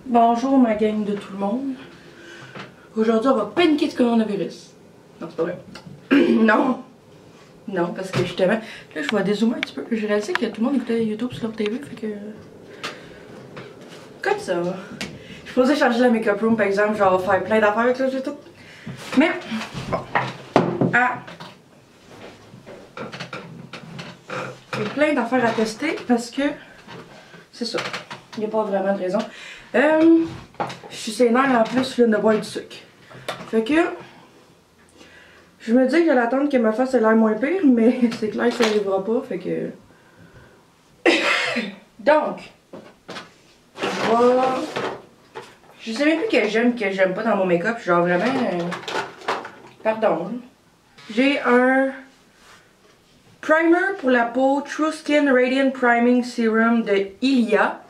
Bonjour ma gang de tout le monde. Aujourd'hui on va paniquer de coronavirus. Non, c'est pas vrai. Non. Non, parce que justement, là je vais dézoomer un petit peu. J'ai réalisé que tout le monde écoutait YouTube sur leur TV, fait que... Comme ça. Je suis supposée charger la make-up room par exemple, genre faire plein d'affaires avec le YouTube. Mais, bon. Ah. J'ai plein d'affaires à tester parce que... C'est ça. Il n'y a pas vraiment de raison. Je suis sénère en plus, je viens de boire du sucre. Fait que... Je me dis que j'allais attendre que ma face ait l'air moins pire, mais c'est clair que ça n'arrivera pas, fait que... Donc... Je sais même plus que j'aime pas dans mon make-up, genre vraiment... Pardon. J'ai un... Primer pour la peau True Skin Radiant Priming Serum de Ilia.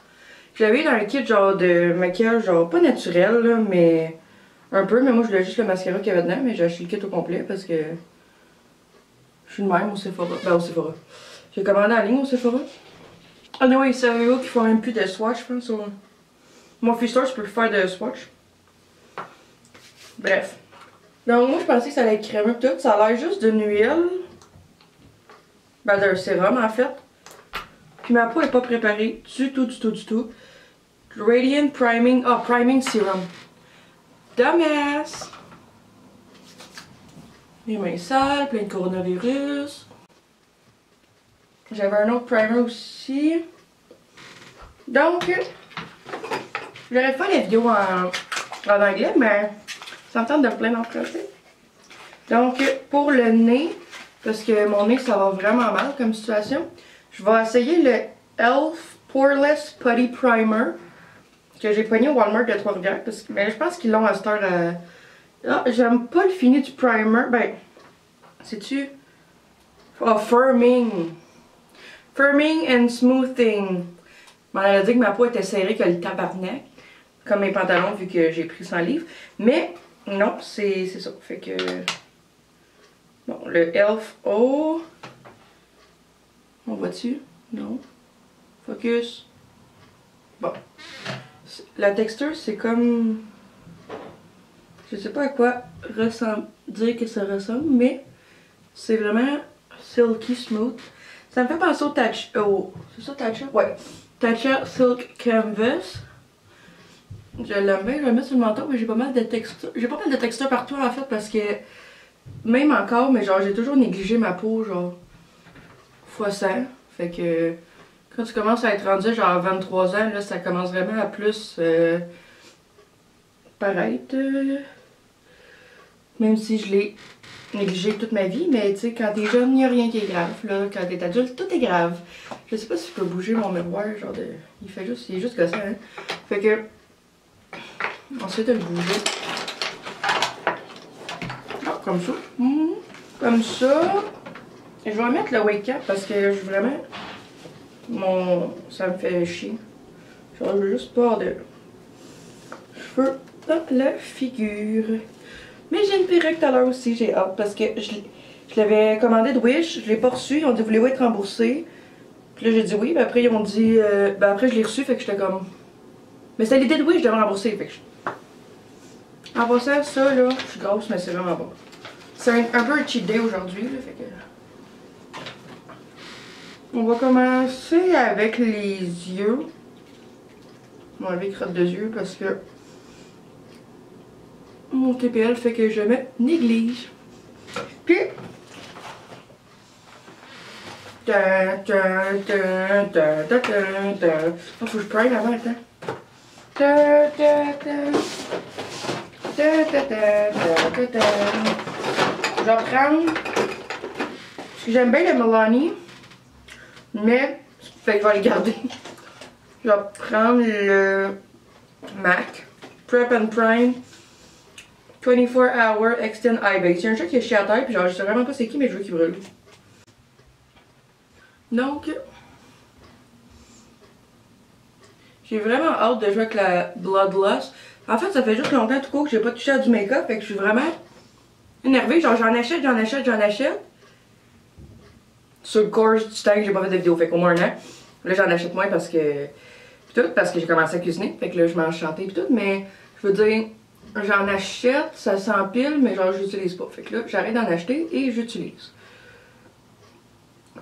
Je l'avais eu dans un kit genre de maquillage genre pas naturel là, mais un peu, mais moi je voulais juste le mascara qu'il y avait dedans, mais j'ai acheté le kit au complet parce que je suis de même au Sephora. Ben au Sephora. J'ai commandé en ligne au Sephora. Ah non, oui, savez-vous qu'ils font même plus de swatch, je pense. Mon Freestore, je peux plus faire de swatch. Bref. Donc moi je pensais que ça allait être crémeux tout, ça a l'air juste d'une huile. Ben d'un sérum en fait. Puis ma peau est pas préparée du tout. Radiant Priming, Priming Serum. Dumbass! Les mains sales, plein de coronavirus. J'avais un autre primer aussi. Donc, j'aurais fait les vidéos en anglais, mais ça me tente de plein en français. Donc, pour le nez, parce que mon nez ça va vraiment mal comme situation, je vais essayer le e.l.f. Poreless Putty Primer que j'ai pogné au Walmart de Trois-Rivières. Mais je pense qu'ils l'ont à cette heure. Ah, j'aime pas le fini du primer. Ben, sais-tu? Oh, Firming. Firming and Smoothing. Bon, elle a dit que ma peau était serrée que le tabarnak. Comme mes pantalons vu que j'ai pris 100 livres. Mais, non, c'est ça. Fait que... Bon, le e.l.f. Oh. On voit-tu? Non. Focus. Bon. La texture, c'est comme... Je sais pas à quoi dire que ça ressemble, mais c'est vraiment silky smooth. Ça me fait penser au Tatcha... c'est ça Tatcha? Ouais. Tatcha Silk Canvas. Je l'aime bien, je vais le mettre sur le menton, mais j'ai pas mal de texture. J'ai pas mal de texture partout en fait parce que... Même encore, mais genre j'ai toujours négligé ma peau, genre... fois 100. Fait que... Quand tu commences à être rendu genre à 23 ans, là, ça commence vraiment à plus paraître. Même si je l'ai négligé toute ma vie, mais tu sais, quand t'es jeune, il n'y a rien qui est grave. Là, quand t'es adulte, tout est grave. Je sais pas si je peux bouger mon miroir, genre de. Il est juste gossant, hein. Fait que. Ensuite de le bouger. Oh, comme ça. Comme ça. Et je vais mettre le wake up parce que je vraiment. Ça me fait chier. Genre, je veux juste pas avoir de cheveux dans la figure. Mais j'ai une perruque tout à l'heure aussi, j'ai hâte parce que je l'avais commandé de Wish, je l'ai pas reçu, ils ont dit voulez-vous être remboursé? Puis là j'ai dit oui, puis après ils m'ont dit, ben après je l'ai reçu, fait que j'étais comme... Mais c'était l'idée de Wish, je devais rembourser, fait que en passant ça là, je suis grosse mais c'est vraiment bon. C'est un peu un cheat day aujourd'hui, là, fait que... On va commencer avec les yeux. On va enlever les crottes de yeux parce que mon TPL fait que je me néglige. Puis, il faut que je prime avant, attends. Je vais prendre, parce que j'aime bien le Milani. Mais, fait que je vais les garder. Je vais prendre le MAC Prep and Prime 24 Hour Extend Eye Base. Il y a un chat qui est chié à terre, puis genre je sais vraiment pas c'est qui, mais je veux qu'il brûle. Donc, j'ai vraiment hâte de jouer avec la Bloodlust. En fait, ça fait juste longtemps tout court que j'ai pas touché à du make-up, fait que je suis vraiment énervée. Genre j'en achète. Sur le course du temps que j'ai pas fait de vidéo, fait qu'au moins un an. Là j'en achète moins parce que tout, parce que j'ai commencé à cuisiner. Fait que là, je mange chanter pis tout, mais je veux dire, j'en achète, ça s'empile, mais genre, j'utilise pas. Fait que là, j'arrête d'en acheter et j'utilise.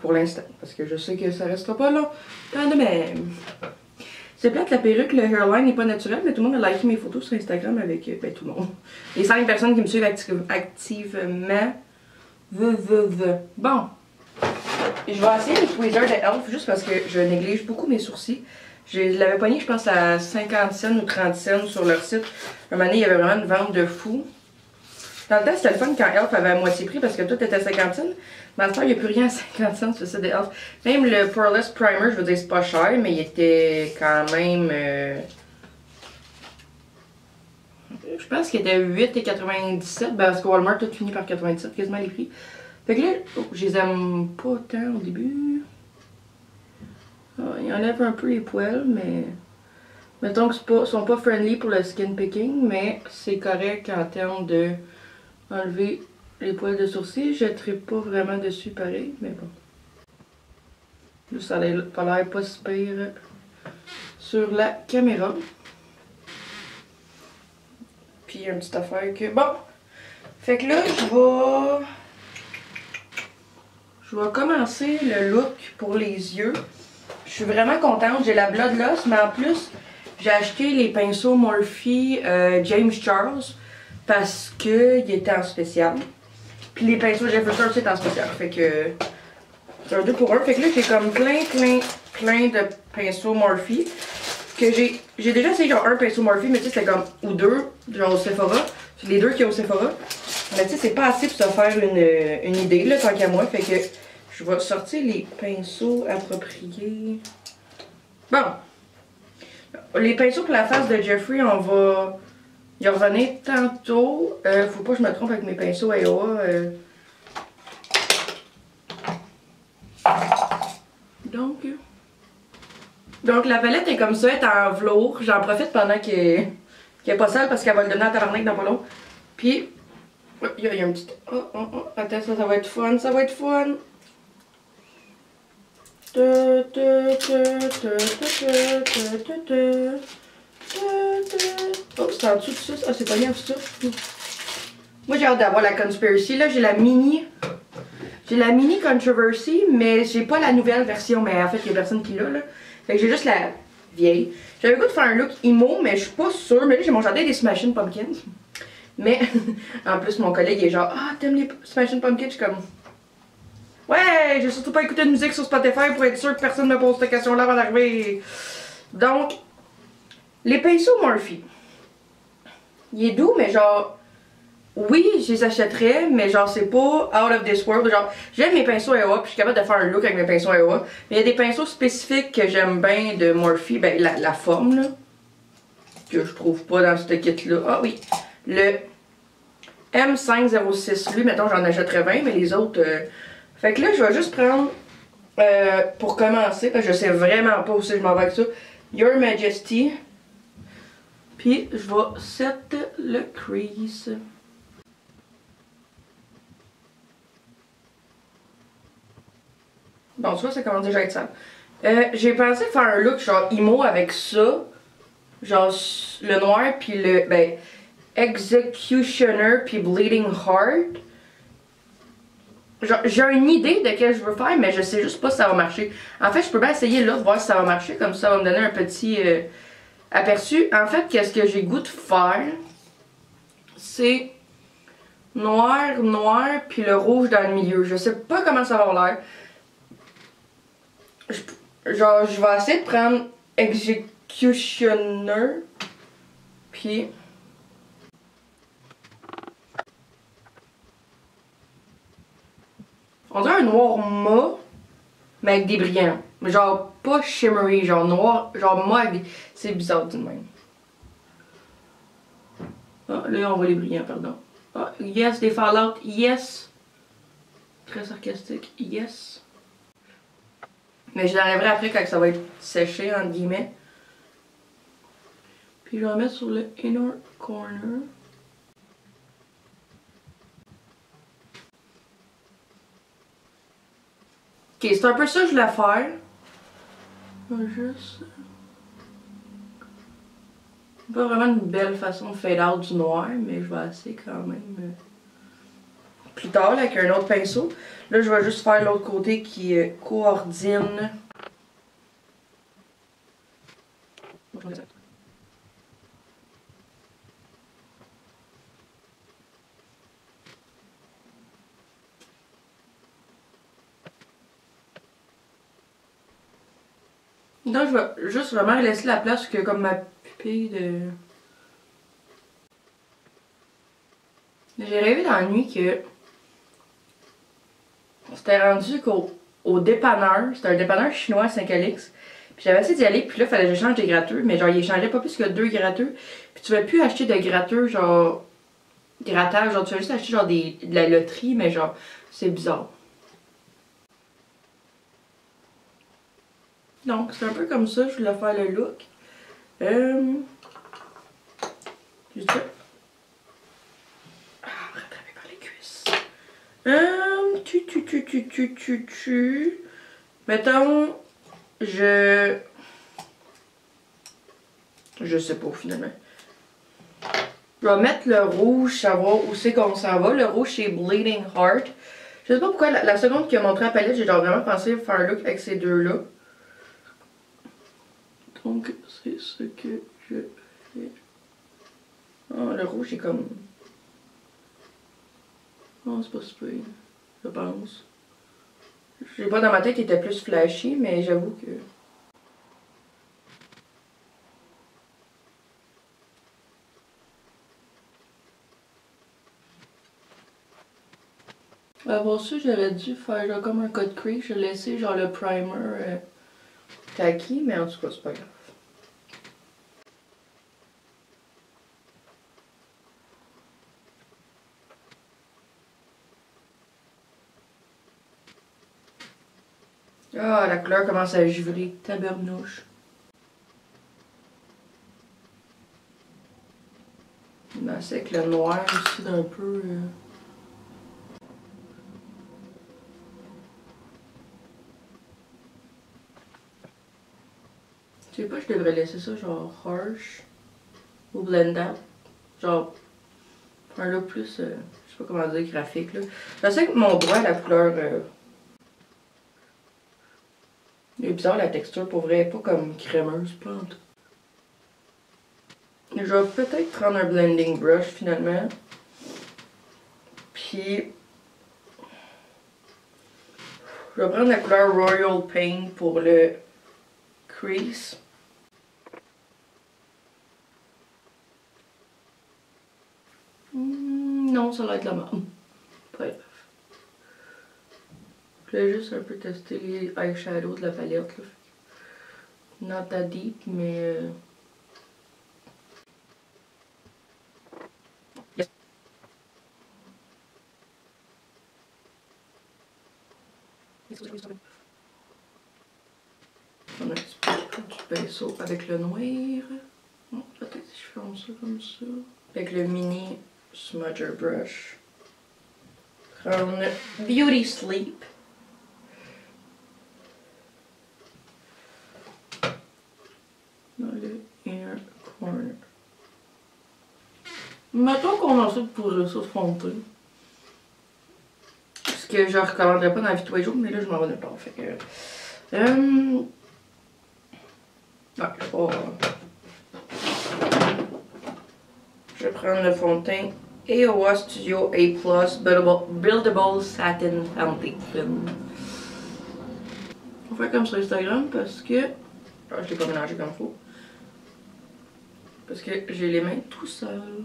Pour l'instant, parce que je sais que ça restera pas long. Tant de même. C'est plate, la perruque, le hairline n'est pas naturel, mais tout le monde a liké mes photos sur Instagram avec, ben tout le monde. Les 5 personnes qui me suivent activement. Bon. Je vais essayer le tweezer de Elf juste parce que je néglige beaucoup mes sourcils. Je l'avais pogné, je pense, à 50 cents ou 30 cents sur leur site. Un moment donné, il y avait vraiment une vente de fou. Dans le temps, c'était le fun quand Elf avait à moitié prix parce que tout était à 50 cents. Mais à ce temps, il n'y a plus rien à 50 cents sur le site de Elf. Même le Poreless Primer, je veux dire, c'est pas cher, mais il était quand même... je pense qu'il était 8,97. Ben, parce que Walmart a tout fini par 97, quasiment les prix. Fait que là, je les aime pas tant au début. Il enlève un peu les poils, mais... Mettons que sont pas friendly pour le skin picking, mais c'est correct en termes de enlever les poils de sourcils. Je ne jetterai pas vraiment dessus pareil, mais bon. Là, ça a l'air pas si pire sur la caméra. Puis il y a une petite affaire que... Bon! Fait que là, je vais commencer le look pour les yeux. Je suis vraiment contente. J'ai la Blood Loss, mais en plus, j'ai acheté les pinceaux Morphe James Charles parce qu'ils étaient en spécial. Puis les pinceaux Jefferson aussi étaient en spécial. Fait que c'est un 2 pour 1. Fait que là, j'ai comme plein de pinceaux Morphe que j'ai déjà essayé genre un pinceau Morphe, mais tu sais, c'était comme ou deux, genre au Sephora. C'est les deux qui ont au Sephora. Mais tu sais, c'est pas assez pour se faire une idée, là, tant qu'à moi. Fait que je vais sortir les pinceaux appropriés. Bon. Les pinceaux pour la face de Jeffree, on va y revenir tantôt. Faut pas que je me trompe avec mes pinceaux AOA. Donc la palette est comme ça, elle est en velours. J'en profite pendant qu'elle est pas sale parce qu'elle va le donner à tabarnak dans pas long. Puis, il y a un petit... Oh, attends, ça va être fun, ça va être fun. Oh, c'est en dessous de ça. Ah, c'est pas bien en dessous de ça. Moi, j'ai hâte d'avoir la Conspiracy. Là, j'ai la mini. J'ai la mini Controversy, mais j'ai pas la nouvelle version. Mais en fait, il y a personne qui l'a, là. Fait que j'ai juste la vieille. J'avais le goût de faire un look emo, mais je suis pas sûre. Mais là, j'ai mon jardin des Smashing Pumpkins. Mais, en plus, mon collègue est genre, ah, t'aimes les Smashing Pumpkins? Je suis comme, ouais, j'ai surtout pas écouté de musique sur Spotify pour être sûr que personne me pose cette question-là avant d'arriver. Donc, les pinceaux Morphe. Il est doux, mais genre, oui, je les achèterais, mais genre, c'est pas out of this world. Genre, j'aime mes pinceaux AOA, puis je suis capable de faire un look avec mes pinceaux AOA. Mais il y a des pinceaux spécifiques que j'aime bien de Morphe. Ben, la forme, là, que je trouve pas dans ce kit-là. Ah oui, le M506. Lui, mettons, j'en achèterais 20, mais les autres... Fait que là, je vais juste prendre, pour commencer, parce que je sais vraiment pas où je m'en vais avec ça, Your Majesty. Puis, je vais set le crease. Bon, ça commence déjà à être sale. J'ai pensé faire un look genre emo avec ça. Genre le noir, puis le, ben, Executioner, puis Bleeding Heart. J'ai une idée de quel je veux faire, mais je sais juste pas si ça va marcher. En fait, je peux bien essayer là de voir si ça va marcher, comme ça va me donner un petit aperçu. En fait, qu'est-ce que j'ai goût de faire, c'est noir, puis le rouge dans le milieu. Je sais pas comment ça va avoir l'air. Genre, je vais essayer de prendre Executioner, puis... On dirait un noir mat, mais avec des brillants. Mais genre pas shimmery, genre noir, genre mat avec des... C'est bizarre de même. Ah, là on voit les brillants, pardon. Ah, yes, des Fallout, yes. Très sarcastique, yes. Mais je l'enlèverai après quand ça va être séché, entre guillemets. Puis je vais en mettre sur le inner corner. Ok, c'est un peu ça que je voulais faire. Juste... Pas vraiment une belle façon de fade out du noir, mais je vais essayer quand même. Plus tard, là, avec un autre pinceau. Là, je vais juste faire l'autre côté qui coordine. Donc, je vais juste vraiment laisser la place que comme ma pupille de... J'ai rêvé dans la nuit que c'était rendu au dépanneur. C'était un dépanneur chinois à Saint-Calix. Puis j'avais essayé d'y aller, puis là, il fallait que je change de gratteux. Mais genre, il échangeait pas plus que 2 gratteux. Puis tu pouvais plus acheter de gratteux, genre... Grattage, genre tu vas juste acheter genre de la loterie, mais genre, c'est bizarre. Donc, c'est un peu comme ça, je voulais faire le look. Juste ça. Ah, rattrapé par les cuisses. Mettons, je sais pas finalement. Je vais mettre le rouge, savoir où c'est qu'on s'en va. Le rouge, c'est Bleeding Heart. Je sais pas pourquoi, la seconde qui a montré la palette, j'ai genre vraiment pensé faire un look avec ces deux-là. Donc, c'est ce que je fais. Oh, le rouge est comme... Oh, c'est pas super, je pense. Je sais pas, dans ma tête, il était plus flashy, mais j'avoue que... Avant ça, j'aurais dû faire genre, comme un cut crease. Je laissé genre le primer kaki, mais en tout cas, c'est pas grave. Ah, la couleur commence à givrer. Tabernouche. Ben, c'est avec le noir aussi d'un peu... Je sais pas, je devrais laisser ça genre harsh ou blend out. Genre, un look plus, je sais pas comment dire, graphique là. Je sais que mon doigt, la couleur... il est bizarre la texture, pour vrai, pas comme crémeuse, pas en tout. Je vais peut-être prendre un blending brush finalement. Puis... je vais prendre la couleur Royal Paint pour le crease. Non, ça va être la même. Pas grave. Je voulais juste un peu tester les eyeshadows de la palette. Là. Not that deep, mais... Yes. On a un petit peu du pinceau avec le noir. Bon, peut-être si je fais ça comme ça. Avec le mini smudger brush. Prendre Beauty Sleep. Dans le inner corner. Mettons qu'on a ça pour ça fonder. Ce que je recommanderais pas dans la vie de tous les jours, mais là je m'en vais nulle part. Fait que. Ouais, je vais prendre le fond de teint AOA Studio A+ Buildable Satin Foundation. On va faire comme sur Instagram parce que... ah, je l'ai pas mélangé comme il faut. Parce que j'ai les mains tout seules.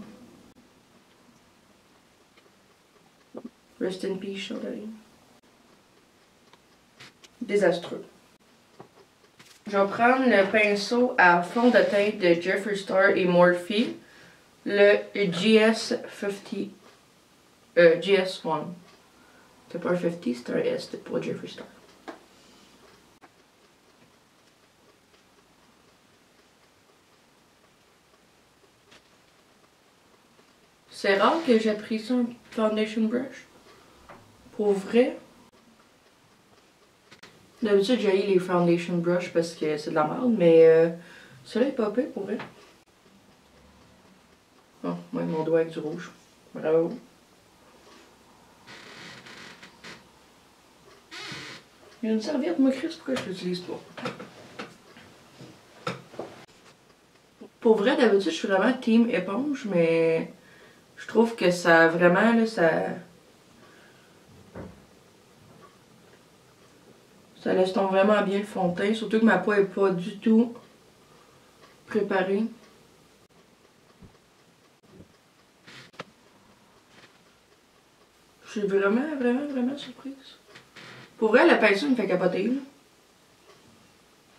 Rest in peace, Chandaline. Désastreux. Je vais prendre le pinceau à fond de teinte de Jeffree Star et Morphe. Le GS50. GS1. C'était pas un 50, c'était un S, c'était pas Jeffree Star. C'est rare que j'ai pris ça un foundation brush. Pour vrai. D'habitude, j'ai les foundation brush parce que c'est de la merde, mais celui-là est pas pire pour vrai. Moi, mon doigt avec du rouge. Bravo. Il y a une serviette, moi, Chris, pourquoi je l'utilise pas? Pour vrai, d'habitude, je suis vraiment team éponge, mais je trouve que ça, vraiment, là, ça laisse tomber vraiment bien le fond de teint, surtout que ma peau est pas du tout préparée. Je suis vraiment surprise. Pour vrai, le pinceau me fait capoter, là.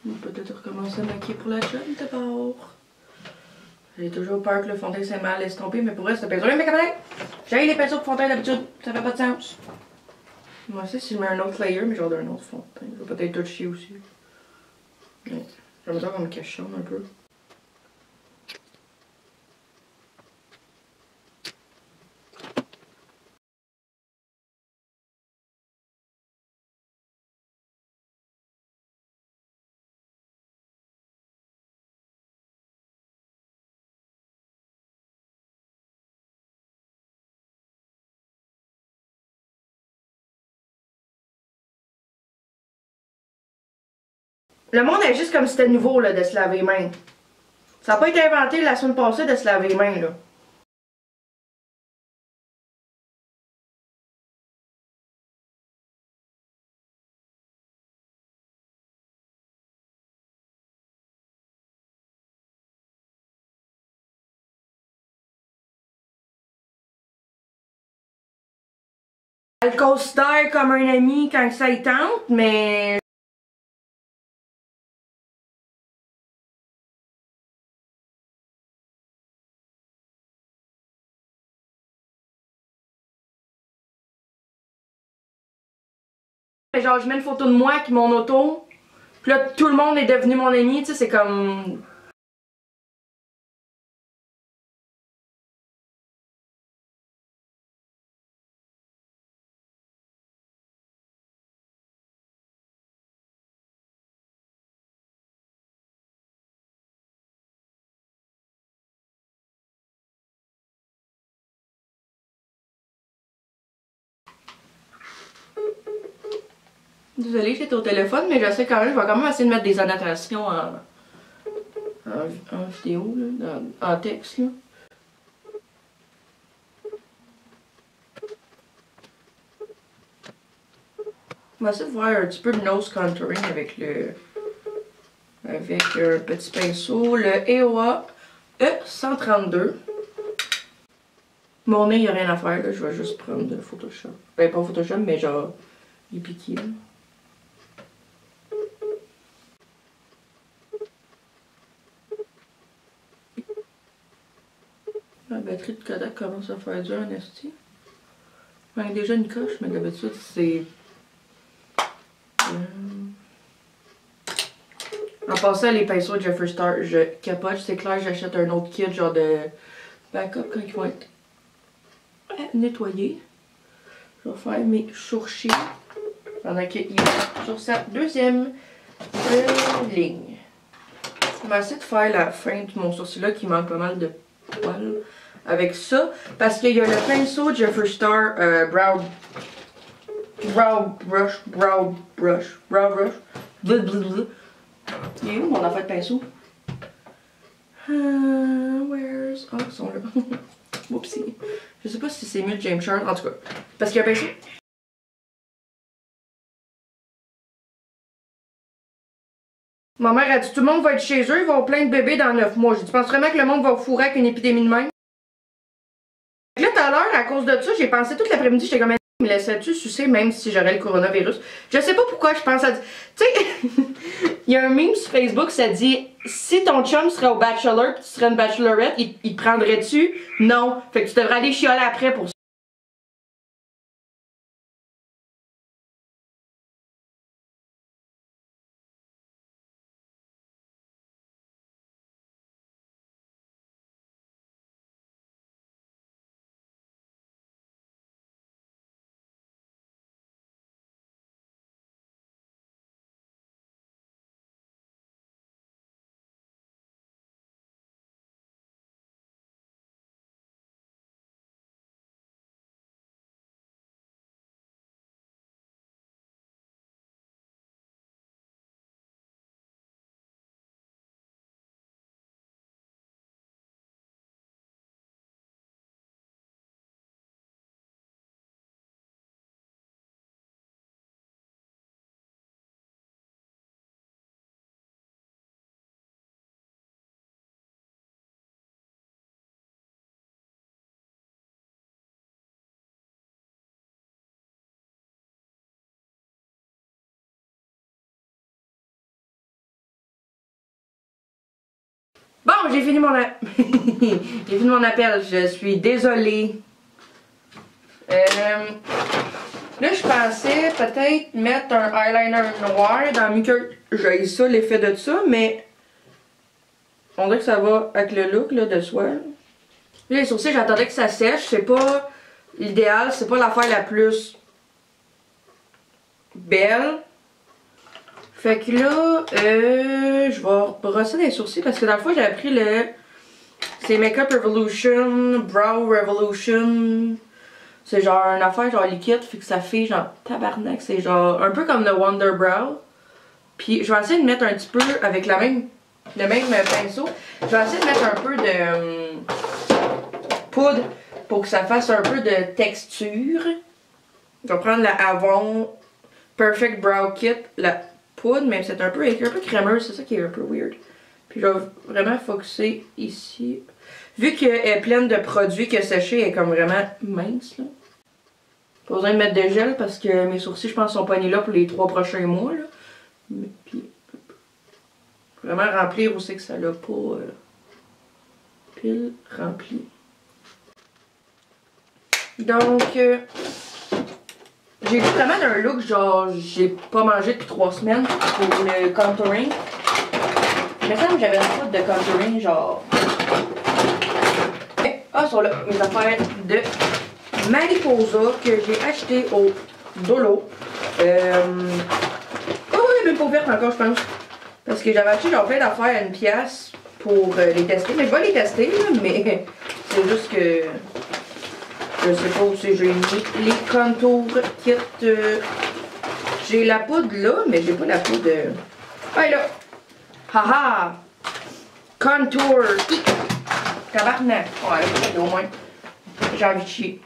On va peut-être recommencer à maquiller pour la chaîne d'abord. J'ai toujours peur que le fond de teint s'est mal estompé, mais pour vrai, ce pinceau là me fait capoter. J'ai les pinceaux pour fond de teint d'habitude, ça fait pas de sens. Moi aussi, si je mets un autre layer, mais genre d'un autre fond de teint. Je vais peut-être toucher aussi. Ouais. J'aime ça qu'on me cachonne un peu. Le monde est juste comme si c'était nouveau là, de se laver les mains. Ça n'a pas été inventé la semaine passée de se laver les mains là. Elle le considère comme un ami quand ça y tente, mais genre je mets une photo de moi avec mon auto, puis là tout le monde est devenu mon ami, tu sais, c'est comme... Désolée, j'étais au téléphone, mais je sais quand même, je vais quand même essayer de mettre des annotations en vidéo, là, en texte, là. On va essayer de voir un petit peu de nose contouring avec avec un petit pinceau, le EOA E132. Mon nez, il n'y a rien à faire, là. Je vais juste prendre de Photoshop. Ben, pas Photoshop, mais genre, les piqués, là. La batterie de Kodak commence à faire dur en esti. Ouais, déjà une coche, mais d'habitude, c'est... En passant, les pinceaux de Jeffree Star, je capote. C'est clair, j'achète un autre kit, genre de backup quand ils vont être nettoyés. Je vais faire mes sourcils pendant qu'il est sur sa deuxième ligne. Je vais essayer de faire la fin de mon sourcil là qui manque pas mal de poils avec ça. Parce qu'il y a le pinceau Jeffree Star Brow Brush. Blablabla. Il est où mon affaire de pinceau? Where's... Ah, ils sont là. Oupsie. Je sais pas si c'est mieux de James Charles, en tout cas. Parce qu'il y a un pinceau. Ma mère a dit tout le monde va être chez eux, ils vont avoir plein de bébés dans 9 mois. J'ai dit, tu penses vraiment que le monde va fourrer avec une épidémie de même? Là, tout à l'heure, à cause de ça, j'ai pensé toute l'après-midi, j'étais comme, me laissais-tu sucer même si j'aurais le coronavirus? Je sais pas pourquoi je pense à... Tu sais, il y a un meme sur Facebook, ça dit, si ton chum serait au bachelor pis tu serais une bachelorette, il te prendrait-tu? Non. Fait que tu devrais aller chioler après pour ça. Bon, j'ai fini mon j'ai fini mon appel. Je suis désolée. Là, je pensais peut-être mettre un eyeliner noir dans mes cœurs. J'ai ça, l'effet de ça, mais on dirait que ça va avec le look là, de soi. Là, les sourcils, j'attendais que ça sèche. C'est pas l'idéal, c'est pas l'affaire la plus belle. Fait que là, je vais brosser les sourcils parce que dans le fond, j'avais pris le... C'est Makeup Revolution, Brow Revolution. C'est genre une affaire genre liquide, fait que ça fait genre tabarnak. C'est genre un peu comme le Wonder Brow. Puis je vais essayer de mettre un petit peu avec le même pinceau. Je vais essayer de mettre un peu de poudre pour que ça fasse un peu de texture. Je vais prendre la Avon Perfect Brow Kit, la poudre, mais c'est un peu crémeux, c'est ça qui est un peu weird. Puis je vais vraiment focuser ici. Vu qu'elle est pleine de produits que séché, elle est comme vraiment mince là. Pas besoin de mettre de gel parce que mes sourcils, je pense, sont pognés là pour les 3 prochains mois. Là. Mais puis, vraiment remplir aussi que ça l'a pas pile rempli. Donc, j'ai vraiment un look genre, j'ai pas mangé depuis 3 semaines pour le contouring. Il me semble que j'avais une poudre de contouring genre. Ah, sont là mes affaires de Mariposa que j'ai acheté au Dolo. Oh oui, même pas ouverte encore, je pense. Parce que j'avais acheté genre plein d'affaires à 1$ pour les tester. Mais je vais les tester, là, mais c'est juste que je sais pas où c'est. J'ai mis les contours kit. J'ai la poudre là, mais j'ai pas la poudre. Ah, là! Haha! Contour! Tabarnak! Ouais, au moins. J'ai envie de chier.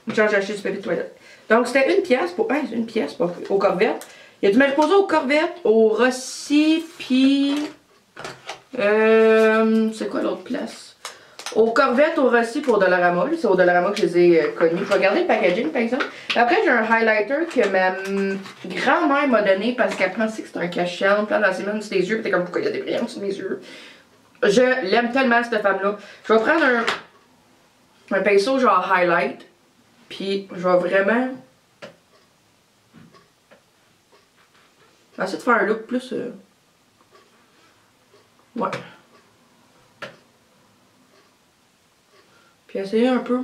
Genre, j'ai acheté du papier de toilette. Donc, c'était 1$ pour. c'est 1$ pour, aux Corvettes. Il y a du Mariposa aux Corvettes, au Rossi, puis. C'est quoi l'autre place? Aux Corvettes, au Rossi, pour Dollarama. C'est au Dollarama que je les ai connus. Je vais regarder le packaging, par exemple. Après, j'ai un highlighter que ma grand-mère m'a donné parce qu'elle pensait que c'était un cache-chat. Plein dans ses mains, sur les yeux. Puis t'es comme, pourquoi il y a des brillants sur mes yeux? Je l'aime tellement, cette femme-là. Je vais prendre un pinceau genre highlight. Puis je vais vraiment essayer de faire un look plus ouais. Puis essayer un peu.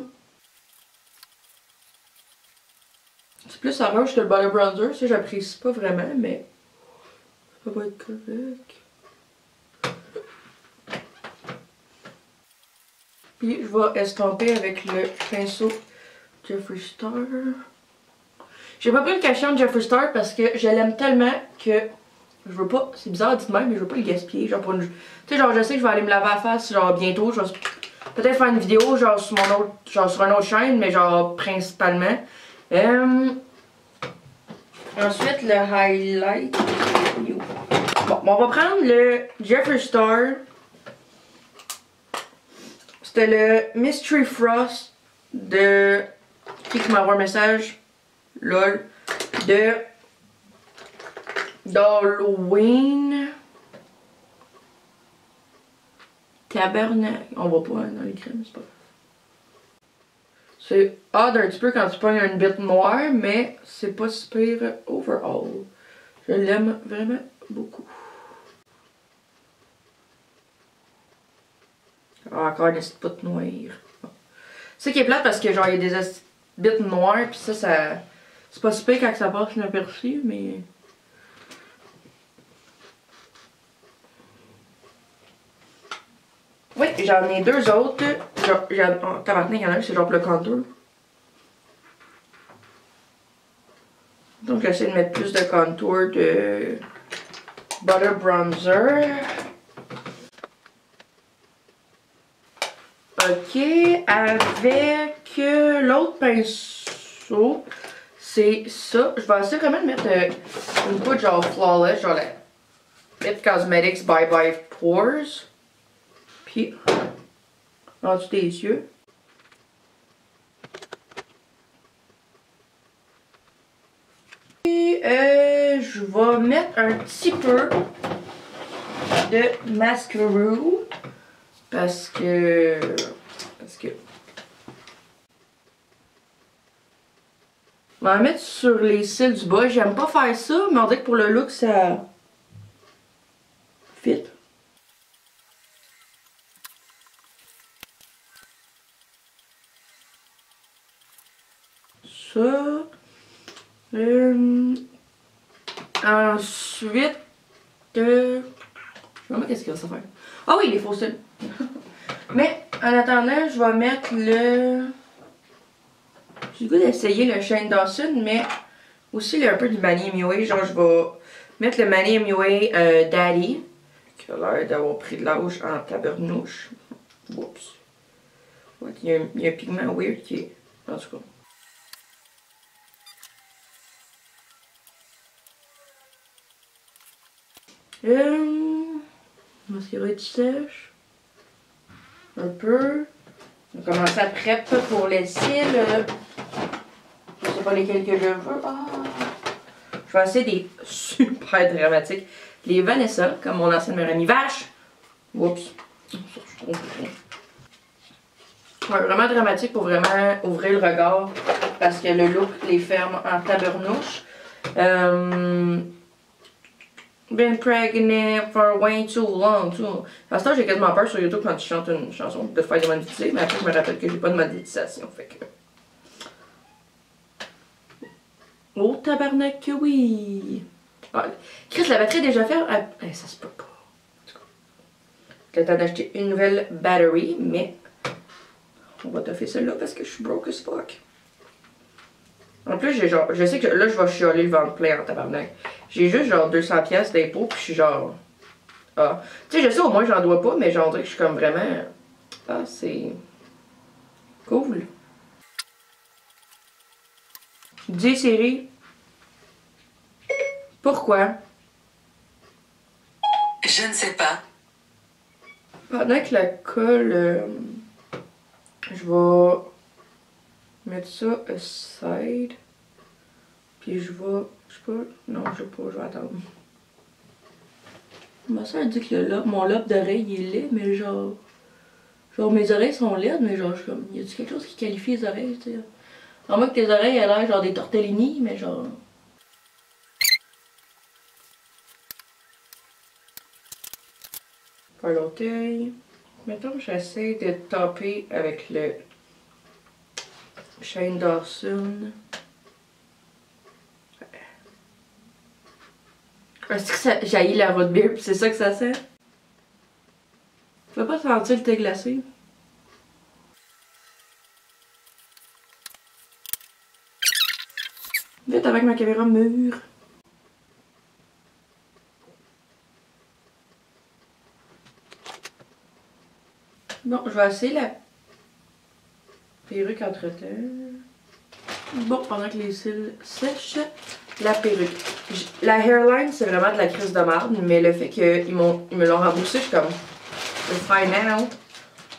C'est plus orange que le body bronzer, ça j'apprécie pas vraiment, mais ça va être correct. Puis je vais estomper avec le pinceau Jeffree Star. J'ai pas pris le cachet de Jeffree Star parce que je l'aime tellement que je veux pas, c'est bizarre dit même, mais je veux pas le gaspiller. Genre pour une. Tu sais, genre je sais que je vais aller me laver la face genre bientôt. Je vais peut-être faire une vidéo genre sur mon autre. Genre sur une autre chaîne, mais genre principalement. Ensuite le highlight. Bon, on va prendre le Jeffree Star. C'était le Mystery Frost de. Qui m'envoie un message? Lol. De. d'Halloween. Tabernacle. On va pas dans les crèmes, c'est pas grave. C'est odd un petit peu quand tu pognes une bite noire, mais c'est pas si pire overall. Je l'aime vraiment beaucoup. Ah, encore une petite poutre noire. C'est qui est plate parce que genre il y a des bits noires pis ça c'est pas super quand ça passe inaperçu mais oui j'en ai 2 autres genre tabarnak, il y en a un c'est genre pour le contour donc j'essaie de mettre plus de contour de butter bronzer. Ok, avec l'autre pinceau, c'est ça. Je vais essayer vraiment de mettre une poudre genre flawless, genre la It Cosmetics Bye Bye Pores. Puis, en dessous des yeux. Et je vais mettre un petit peu de mascara. Parce que... On va la mettre sur les cils du bas. J'aime pas faire ça, mais on dirait que pour le look, ça... fit. Ça. Ensuite, je sais pas qu'est-ce qu'il va se faire. Ah oui, les faux cils. Mais en attendant, je vais mettre le... J'ai le goût d'essayer le Shane Dawson, mais aussi un peu du Manny MUA. Genre, je vais mettre le Manny MUA Daddy, qui a l'air d'avoir pris de l'âge en tabernouche. Oups. Ouais, il y a un pigment weird qui est... En tout cas. Mascara du sèche. Un peu. On va commencer à prep pour les cils. Je sais pas lesquels que je veux. Ah. Je vais essayer des super dramatiques. Les Vanessa, comme mon ancienne meilleure amie Vache. Oups. Ouais, vraiment dramatique pour vraiment ouvrir le regard. Parce que le look les ferme en tabernouche. Been pregnant for way too long, too. À ce temps, j'ai quasiment peur sur YouTube quand tu chantes une chanson de te faire démonétiser, mais après, je me rappelle que j'ai pas de monétisation, fait que... Oh, tabarnak que oui! Ah, Chris, la batterie est déjà faite? Ah, ça se peut pas. J'ai le temps d'acheter une nouvelle batterie, mais... On va toffer celle-là parce que je suis broke as fuck. En plus, j'ai genre, je sais que là, je vais chialer le ventre plein en tabarnak. J'ai juste genre 200$ d'impôts, puis je suis genre... Ah. Tu sais, je sais au moins, j'en dois pas, mais genre, que je suis comme vraiment... Ah, c'est... Cool. Dis, Siri. Pourquoi? Je ne sais pas. Pendant que la colle... je vais... mettre ça aside. Puis je vais... Je sais pas... Non, je sais pas, je vais attendre. Ma soeur dit que mon lobe d'oreille il est laid, mais genre... Genre mes oreilles sont laides, mais genre je suis comme... Y a-tu quelque chose qui qualifie les oreilles, tu sais? En moins que tes oreilles aient l'air genre des tortellini, mais genre... Faire l'orteil. Mettons que j'essaie de taper avec le... Shane Dawson. Est-ce que ça jaillit la root beer pis c'est ça que ça sent? Tu vas pas sentir le thé glacé? Vite avec ma caméra mûre. Bon, je vais essayer la perruque entre-temps. Bon, pendant que les cils sèchent, la perruque. La hairline, c'est vraiment de la crise de merde, mais le fait qu'ils me l'ont remboursé, je suis comme... C'est fine now.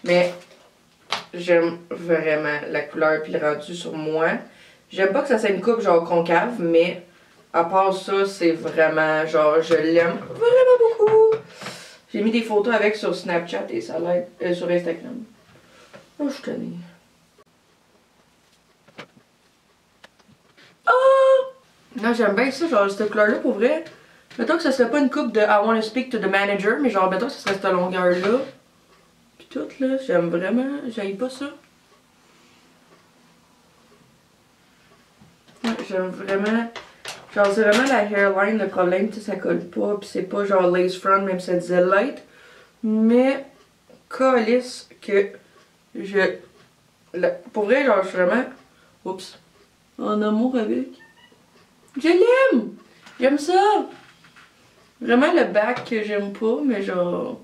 Mais j'aime vraiment la couleur puis le rendu sur moi. J'aime pas que ça soit une coupe genre concave, mais à part ça, c'est vraiment genre, je l'aime vraiment beaucoup. J'ai mis des photos avec sur Snapchat et ça l'aide sur Instagram. Oh, je connais. Oh! Non, j'aime bien ça, genre cette couleur-là pour vrai. Mettons que ça serait pas une coupe de I wanna speak to the manager, mais genre mettons que ce serait cette longueur-là. Pis tout là, j'aime vraiment, j'aille pas ça. Ouais, j'aime vraiment. Genre c'est vraiment la hairline le problème, tu sais, ça colle pas, pis c'est pas genre lace front, même si ça disait light. Mais, calisse que je... Pour vrai, genre je suis vraiment... Oups. En amour avec. Je l'aime! J'aime ça! Vraiment le bac que j'aime pas, mais genre...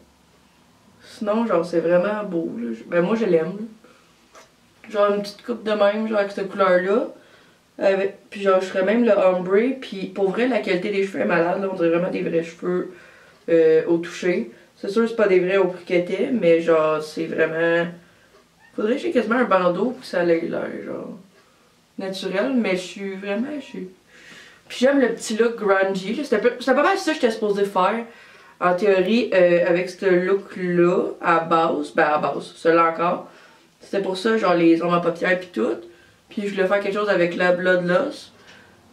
Sinon, genre, c'est vraiment beau, là. Ben, moi, je l'aime. Genre, une petite coupe de même, genre, avec cette couleur-là. Puis genre, je ferais même le ombre. Puis pour vrai, la qualité des cheveux est malade, là. On dirait vraiment des vrais cheveux au toucher. C'est sûr, c'est pas des vrais au briqueté, mais genre, c'est vraiment... Faudrait que j'ai quasiment un bandeau pour que ça ait l'air, genre... naturel, mais je suis vraiment... Puis j'aime le petit look grungy. C'était pas mal ça que j'étais supposée faire en théorie, avec ce look-là, à base, celui-là encore, c'était pour ça, genre les ombres à paupières pis tout. Puis je voulais faire quelque chose avec la Bloodloss.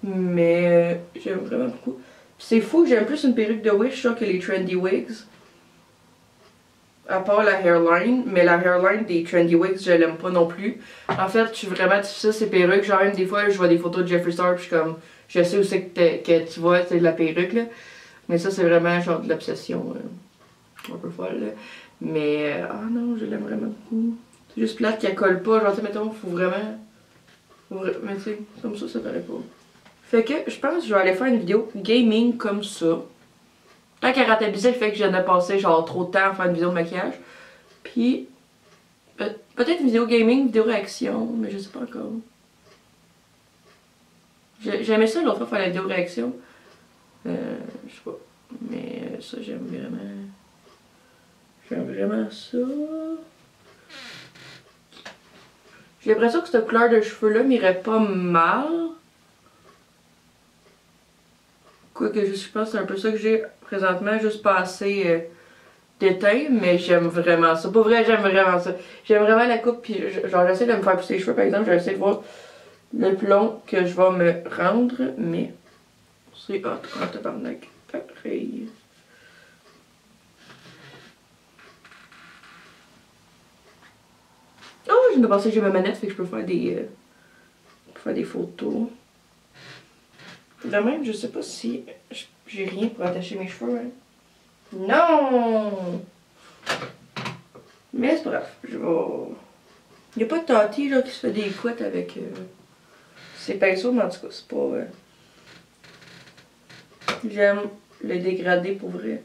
Mais j'aime vraiment beaucoup. C'est fou, j'aime plus une perruque de Wish ça, que les trendy wigs. À part la hairline, mais la hairline des trendy wigs, je l'aime pas non plus. En fait, je suis vraiment difficile ces perruques. Genre même des fois, je vois des photos de Jeffree Star puis je suis comme, je sais où c'est que tu vois, c'est de la perruque là. Mais ça, c'est vraiment genre de l'obsession un peu folle là. Mais, ah non, je l'aime vraiment beaucoup. C'est juste plate qu'elle colle pas. Genre, tu sais, mettons, faut vraiment... Mais tu sais, comme ça paraît pas. Fait que je pense que je vais aller faire une vidéo gaming comme ça. Tant qu'à rentabiliser le fait que je viens de passer genre trop de temps à faire une vidéo de maquillage. Puis peut-être une vidéo gaming, vidéo réaction, mais je sais pas encore. J'aimais ça l'autre fois faire la vidéo réaction. Je sais pas. Mais ça j'aime vraiment. J'aime vraiment ça. J'ai l'impression que cette couleur de cheveux là m'irait pas mal. Quoique je pense que c'est un peu ça que j'ai présentement, juste pas assez d'éteint, mais j'aime vraiment ça. Pour vrai, j'aime vraiment ça. J'aime vraiment la coupe, puis genre j'essaie de me faire pousser les cheveux par exemple, j'essaie de voir le plus long que je vais me rendre, mais c'est hot en tabarnak. Pareil. Oh, je viens de penser que j'ai ma manette, fait que je peux faire des photos. De même, je sais pas si j'ai rien pour attacher mes cheveux. Hein. Non! Mais c'est bref, je vais... Il n'y a pas de Tati là, qui se fait des couettes avec ses pinceaux, mais en tout cas, c'est pas... J'aime le dégradé pour vrai.